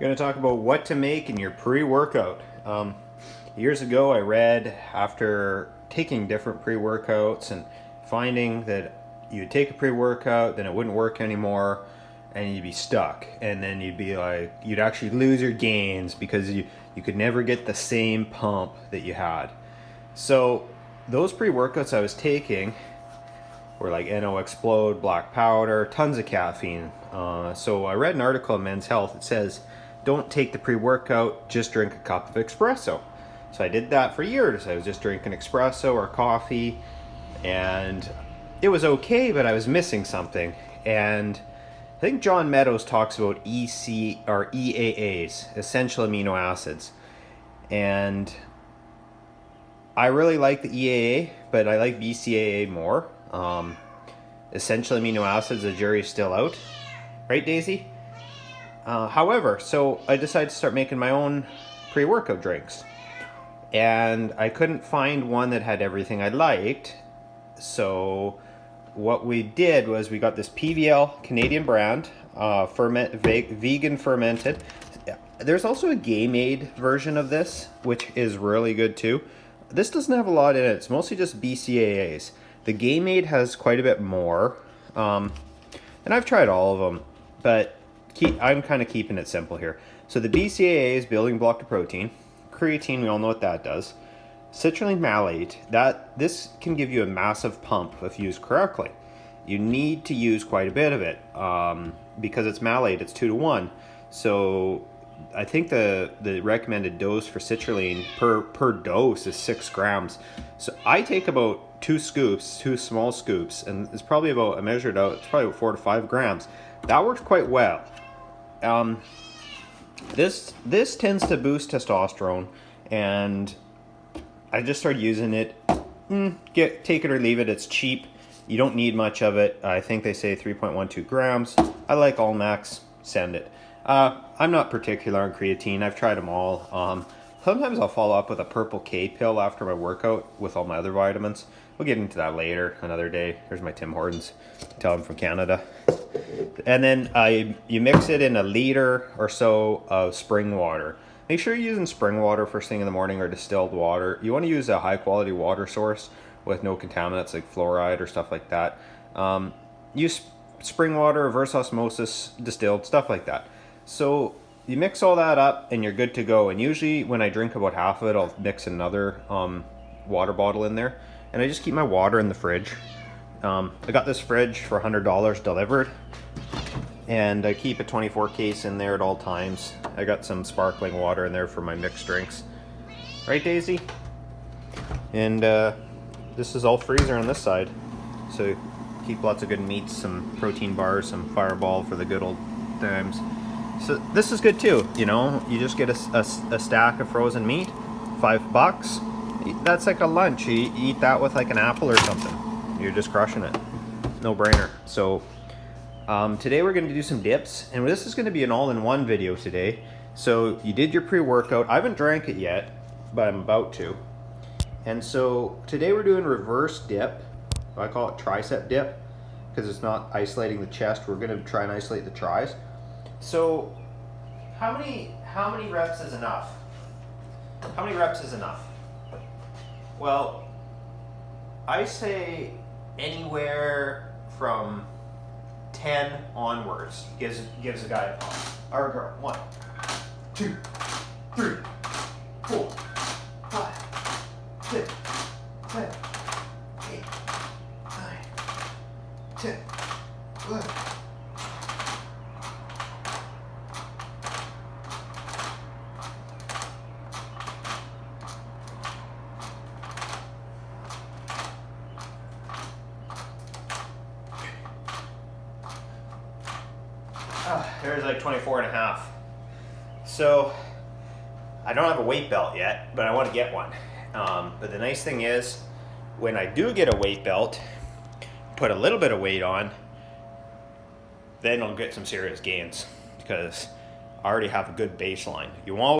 Going to talk about what to make in your pre-workout. Years ago, I read after taking different pre-workouts and finding that you'd take a pre-workout, then it wouldn't work anymore, and you'd be stuck. And then you'd be like, you'd actually lose your gains because you could never get the same pump that you had. So those pre-workouts I was taking were like NO Explode, black powder, tons of caffeine. So I read an article in Men's Health. It says, don't take the pre-workout, just drink a cup of espresso. So I did that for years. I was just drinking espresso or coffee, and it was okay, but I was missing something. And I think John Meadows talks about EAAs, essential amino acids. And I really like the EAA, but I like BCAA more. Essential amino acids, the jury's still out. Right, Daisy? However, so I decided to start making my own pre-workout drinks. And I couldn't find one that had everything I liked. So what we did was we got this PVL Canadian brand, vegan fermented. There's also a Game-Aid version of this, which is really good too. This doesn't have a lot in it. It's mostly just BCAAs. The Game-Aid has quite a bit more. And I've tried all of them, but I'm kind of keeping it simple here. So the BCAA is building block to protein. Creatine, we all know what that does. Citrulline malate, this can give you a massive pump if used correctly. You need to use quite a bit of it because it's malate, it's 2-to-1. So I think the recommended dose for citrulline per dose is 6 grams. So I take about 2 small scoops, and it's probably about, I measured out, it's probably about 4 to 5 grams. That works quite well. This tends to boost testosterone, and I just started using it. Take it or leave it. It's cheap. You don't need much of it. I think they say 3.12 grams. I like Allmax. Send it. I'm not particular on creatine. I've tried them all. Sometimes I'll follow up with a Purple K pill after my workout with all my other vitamins. We'll get into that later, another day. There's my Tim Hortons. Tell him from Canada. And then you mix it in a liter or so of spring water. Make sure you're using spring water first thing in the morning or distilled water. You want to use a high quality water source with no contaminants like fluoride or stuff like that. Use spring water, reverse osmosis, distilled, stuff like that. So you mix all that up and you're good to go. And usually when I drink about half of it, I'll mix another water bottle in there. And I just keep my water in the fridge. I got this fridge for $100 delivered, and I keep a 24 case in there at all times. I got some sparkling water in there for my mixed drinks. Right, Daisy? And this is all freezer on this side. So keep lots of good meats, some protein bars, some Fireball for the good old times. So this is good too, you know. You just get a stack of frozen meat, $5. That's like a lunch. You eat that with like an apple or something. You're just crushing it. No brainer. So today we're going to do some dips, and this is going to be an all-in-one video today. So you did your pre-workout. I haven't drank it yet, but I'm about to. And so today we're doing reverse dip. I call it tricep dip because it's not isolating the chest. We're going to try and isolate the tris. So how many reps is enough? How many reps is enough? Well, I say anywhere from 10 onwards gives a guy a pump. Or a girl. 1, 2, 3, 4, 5, 6, 7, 8, 9, 10, 11. There's like 24 and a half. So I don't have a weight belt yet, but I want to get one. But the nice thing is, when I do get a weight belt, put a little bit of weight on, then I'll get some serious gains because I already have a good baseline. You want